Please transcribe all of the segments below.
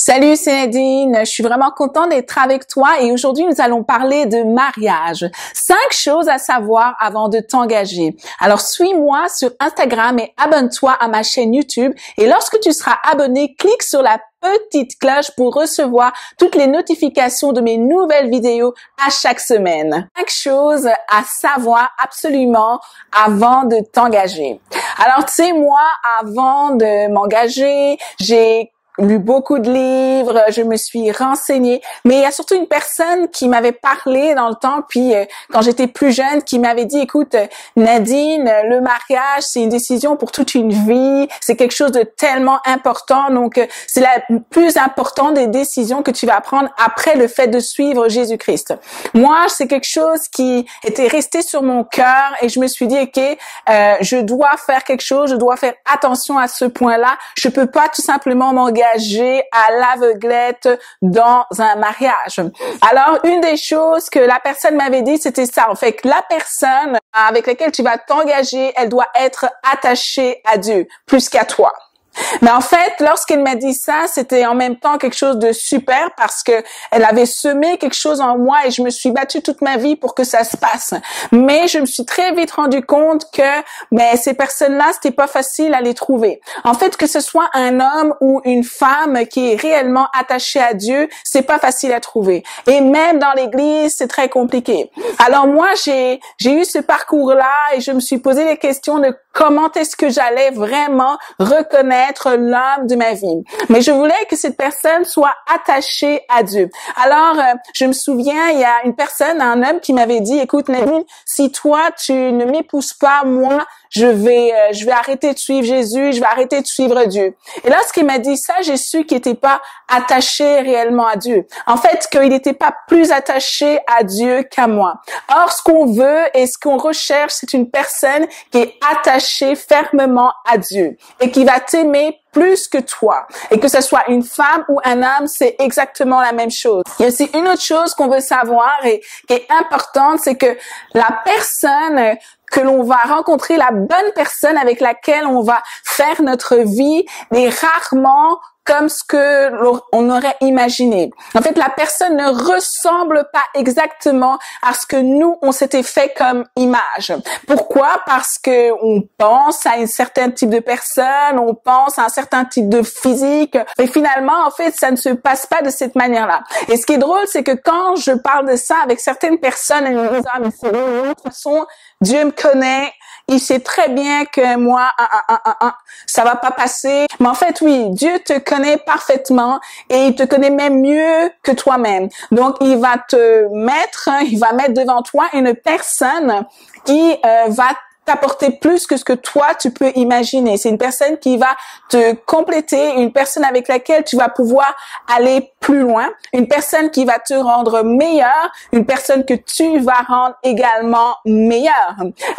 Salut, c'est Nadine. Je suis vraiment contente d'être avec toi et aujourd'hui, nous allons parler de mariage. 5 choses à savoir avant de t'engager. Alors, suis-moi sur Instagram et abonne-toi à ma chaîne YouTube. Et lorsque tu seras abonné, clique sur la petite cloche pour recevoir toutes les notifications de mes nouvelles vidéos à chaque semaine. 5 choses à savoir absolument avant de t'engager. Alors, tu sais, moi, avant de m'engager, j'ai lu beaucoup de livres, je me suis renseignée, mais il y a surtout une personne qui m'avait parlé dans le temps, puis quand j'étais plus jeune, qui m'avait dit, écoute, Nadine, le mariage, c'est une décision pour toute une vie, c'est quelque chose de tellement important, donc c'est la plus importante des décisions que tu vas prendre après le fait de suivre Jésus-Christ. Moi, c'est quelque chose qui était resté sur mon cœur et je me suis dit, ok, je dois faire quelque chose, je dois faire attention à ce point-là, je peux pas tout simplement m'engager à l'aveuglette dans un mariage. Alors, une des choses que la personne m'avait dit, c'était ça. En fait, que la personne avec laquelle tu vas t'engager, elle doit être attachée à Dieu plus qu'à toi. Mais en fait, lorsqu'elle m'a dit ça, c'était en même temps quelque chose de super parce que elle avait semé quelque chose en moi et je me suis battue toute ma vie pour que ça se passe. Mais je me suis très vite rendu compte que ces personnes-là, c'était pas facile à les trouver. En fait, que ce soit un homme ou une femme qui est réellement attaché à Dieu, c'est pas facile à trouver. Et même dans l'église, c'est très compliqué. Alors moi, j'ai eu ce parcours-là et je me suis posé les questions de comment est-ce que j'allais vraiment reconnaître l'homme de ma vie. Mais je voulais que cette personne soit attachée à Dieu. Alors, je me souviens, il y a une personne, un homme qui m'avait dit, écoute Nadine, si toi tu ne m'épouses pas, moi, je vais arrêter de suivre Jésus, je vais arrêter de suivre Dieu. Et lorsqu'il m'a dit ça, j'ai su qu'il n'était pas attaché réellement à Dieu. En fait, qu'il n'était pas plus attaché à Dieu qu'à moi. Or, ce qu'on veut et ce qu'on recherche, c'est une personne qui est attachée fermement à Dieu et qui va t'aimer plus que toi. Et que ce soit une femme ou un homme, c'est exactement la même chose. Il y a aussi une autre chose qu'on veut savoir et qui est importante, c'est que la personne que l'on va rencontrer, la bonne personne avec laquelle on va faire notre vie, est rarement comme ce que on aurait imaginé. En fait, la personne ne ressemble pas exactement à ce que nous, on s'était fait comme image. Pourquoi? Parce que on pense à un certain type de personne, on pense à un certain type de physique, et finalement, en fait, ça ne se passe pas de cette manière-là. Et ce qui est drôle, c'est que quand je parle de ça avec certaines personnes, elles me disent, ah, mais c'est vrai, de toute façon, Dieu me connaît, il sait très bien que moi, ça va pas passer. Mais en fait, oui, Dieu te connaît parfaitement et il te connaît même mieux que toi-même. Donc, il va mettre devant toi une personne qui va t'apporter plus que ce que toi tu peux imaginer. C'est une personne qui va te compléter, une personne avec laquelle tu vas pouvoir aller plus loin, une personne qui va te rendre meilleur, une personne que tu vas rendre également meilleur.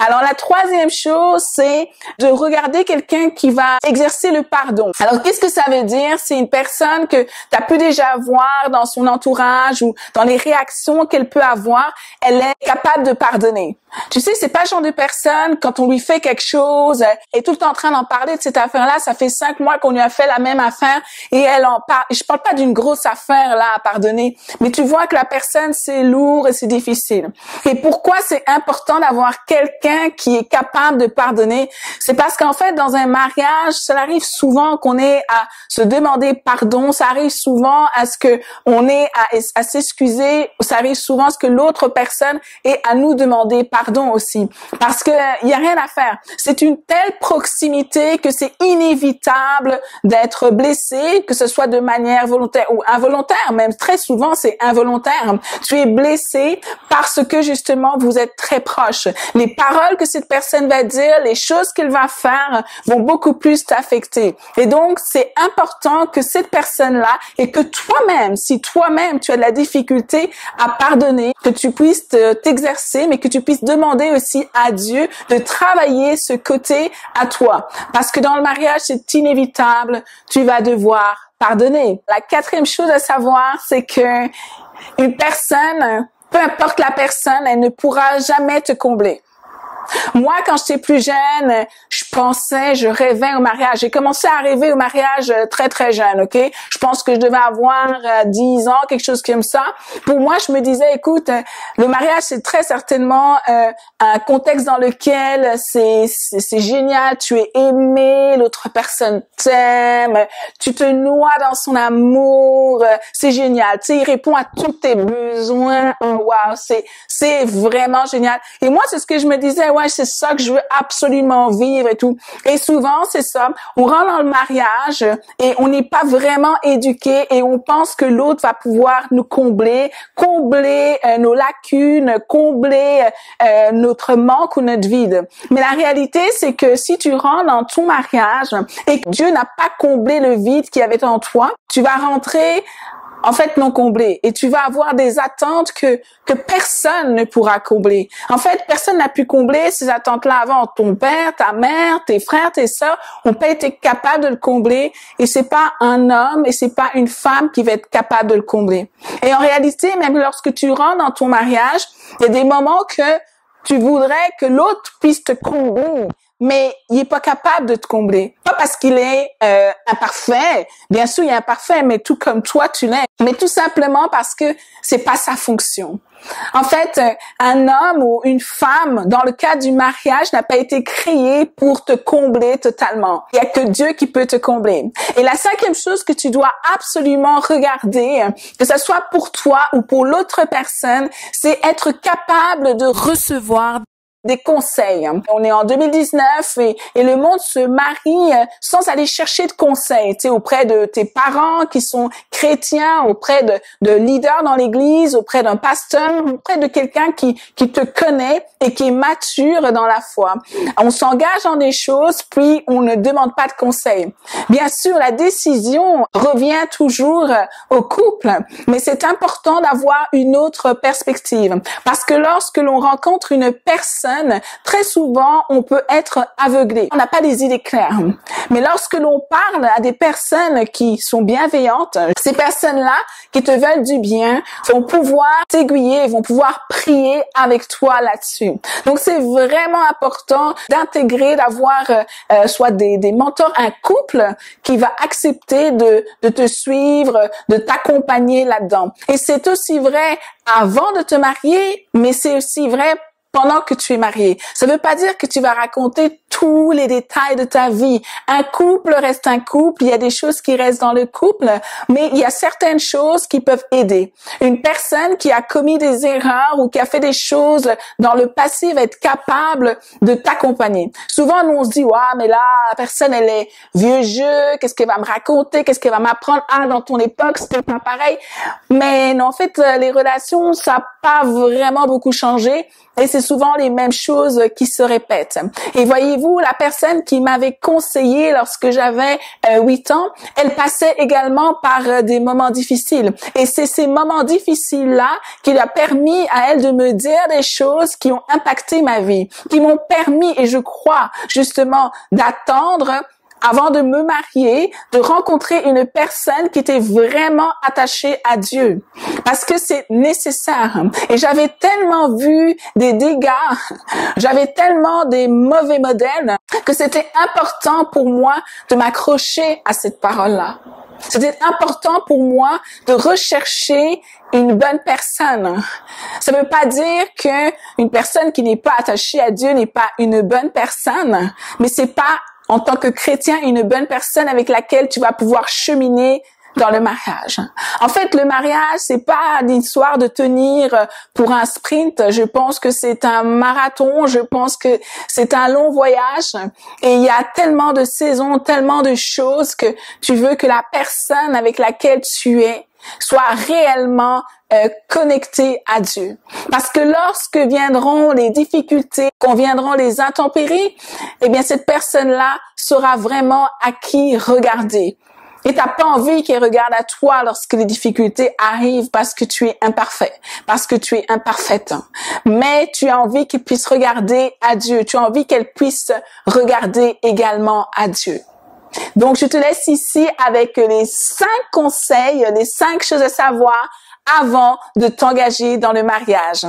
Alors la troisième chose, c'est de regarder quelqu'un qui va exercer le pardon. Alors qu'est-ce que ça veut dire? C'est une personne que tu as pu déjà voir dans son entourage ou dans les réactions qu'elle peut avoir, elle est capable de pardonner. Tu sais, c'est pas le genre de personne, quand on lui fait quelque chose, elle est tout le temps en train d'en parler de cette affaire-là. Ça fait 5 mois qu'on lui a fait la même affaire et elle en parle. Je parle pas d'une grosse affaire là à pardonner, mais tu vois que la personne, c'est lourd et c'est difficile. Et pourquoi c'est important d'avoir quelqu'un qui est capable de pardonner? C'est parce qu'en fait, dans un mariage, ça arrive souvent qu'on ait à se demander pardon. Ça arrive souvent à ce que on ait à s'excuser. Ça arrive souvent à ce que l'autre personne ait à nous demander pardon aussi, parce que il y a rien à faire. C'est une telle proximité que c'est inévitable d'être blessé, que ce soit de manière volontaire ou involontaire. Même très souvent, c'est involontaire. Tu es blessé parce que justement, vous êtes très proches. Les paroles que cette personne va dire, les choses qu'elle va faire vont beaucoup plus t'affecter. Et donc, c'est important que cette personne-là et que toi-même, si toi-même tu as de la difficulté à pardonner, que tu puisses t'exercer, mais que tu puisses demander aussi à Dieu de travailler ce côté à toi. Parce que dans le mariage, c'est inévitable, tu vas devoir pardonner. La quatrième chose à savoir, c'est que une personne, peu importe la personne, elle ne pourra jamais te combler. Moi, quand j'étais plus jeune, je je rêvais au mariage. J'ai commencé à rêver au mariage très, très jeune, OK? Je pense que je devais avoir 10 ans, quelque chose comme ça. Pour moi, je me disais, écoute, le mariage, c'est très certainement un contexte dans lequel c'est génial, tu es aimé, l'autre personne t'aime, tu te noies dans son amour, c'est génial. Tu sais, il répond à tous tes besoins. Oh, wow, c'est vraiment génial. Et moi, c'est ce que je me disais, ouais, c'est ça que je veux absolument vivre et tout. Et souvent, c'est ça. On rentre dans le mariage et on n'est pas vraiment éduqué et on pense que l'autre va pouvoir nous combler nos lacunes, combler notre manque ou notre vide. Mais la réalité, c'est que si tu rentres dans ton mariage et que Dieu n'a pas comblé le vide qu'il y avait en toi, tu vas rentrer en fait non comblé et tu vas avoir des attentes que personne ne pourra combler. En fait, personne n'a pu combler ces attentes-là avant. Ton père, ta mère, tes frères, tes sœurs ont pas été capables de le combler et c'est pas un homme et c'est pas une femme qui va être capable de le combler. Et en réalité, même lorsque tu rentres dans ton mariage, il y a des moments que tu voudrais que l'autre puisse te combler, mais il est pas capable de te combler. Pas parce qu'il est imparfait. Bien sûr, il est imparfait, mais tout comme toi, tu l'es. Mais tout simplement parce que c'est pas sa fonction. En fait, un homme ou une femme, dans le cadre du mariage, n'a pas été créé pour te combler totalement. Il y a que Dieu qui peut te combler. Et la cinquième chose que tu dois absolument regarder, que ce soit pour toi ou pour l'autre personne, c'est être capable de recevoir des conseils. On est en 2019 et le monde se marie sans aller chercher de conseils, tu sais, auprès de tes parents qui sont chrétiens, auprès de leaders dans l'église, auprès d'un pasteur, auprès de quelqu'un qui te connaît et qui est mature dans la foi. On s'engage dans des choses, puis on ne demande pas de conseils. Bien sûr, la décision revient toujours au couple, mais c'est important d'avoir une autre perspective. Parce que lorsque l'on rencontre une personne, très souvent, on peut être aveuglé. On n'a pas des idées claires. Mais lorsque l'on parle à des personnes qui sont bienveillantes, ces personnes-là qui te veulent du bien vont pouvoir t'aiguiller, vont pouvoir prier avec toi là-dessus. Donc, c'est vraiment important d'intégrer, d'avoir soit des mentors, un couple qui va accepter de te suivre, de t'accompagner là-dedans. Et c'est aussi vrai avant de te marier, mais c'est aussi vrai pendant que tu es marié. Ça ne veut pas dire que tu vas raconter tous les détails de ta vie. Un couple reste un couple, il y a des choses qui restent dans le couple, mais il y a certaines choses qui peuvent aider. Une personne qui a commis des erreurs ou qui a fait des choses dans le passé va être capable de t'accompagner. Souvent, nous, on se dit, ouais, mais là, la personne, elle est vieux jeu, qu'est-ce qu'elle va me raconter, qu'est-ce qu'elle va m'apprendre? Ah, dans ton époque, c'était pas pareil. Mais non, en fait, les relations, ça n'a pas vraiment beaucoup changé. Et c'est souvent les mêmes choses qui se répètent. Et voyez-vous, la personne qui m'avait conseillé lorsque j'avais 8 ans, elle passait également par des moments difficiles. Et c'est ces moments difficiles-là qui lui a permis à elle de me dire des choses qui ont impacté ma vie, qui m'ont permis, et je crois justement, d'attendre avant de me marier, de rencontrer une personne qui était vraiment attachée à Dieu. Parce que c'est nécessaire. Et j'avais tellement vu des dégâts, j'avais tellement des mauvais modèles, que c'était important pour moi de m'accrocher à cette parole-là. C'était important pour moi de rechercher une bonne personne. Ça ne veut pas dire que une personne qui n'est pas attachée à Dieu n'est pas une bonne personne, mais c'est pas en tant que chrétien une bonne personne avec laquelle tu vas pouvoir cheminer dans le mariage. En fait, le mariage, c'est pas l'histoire de tenir pour un sprint. Je pense que c'est un marathon. Je pense que c'est un long voyage. Et il y a tellement de saisons, tellement de choses que tu veux que la personne avec laquelle tu es soit réellement connecté à Dieu. Parce que lorsque viendront les difficultés, quand viendront les intempéries, eh bien cette personne-là saura vraiment à qui regarder. Et t'as pas envie qu'elle regarde à toi lorsque les difficultés arrivent parce que tu es imparfait, parce que tu es imparfaite. Mais tu as envie qu'elle puisse regarder à Dieu. Tu as envie qu'elle puisse regarder également à Dieu. Donc, je te laisse ici avec les 5 conseils, les 5 choses à savoir avant de t'engager dans le mariage.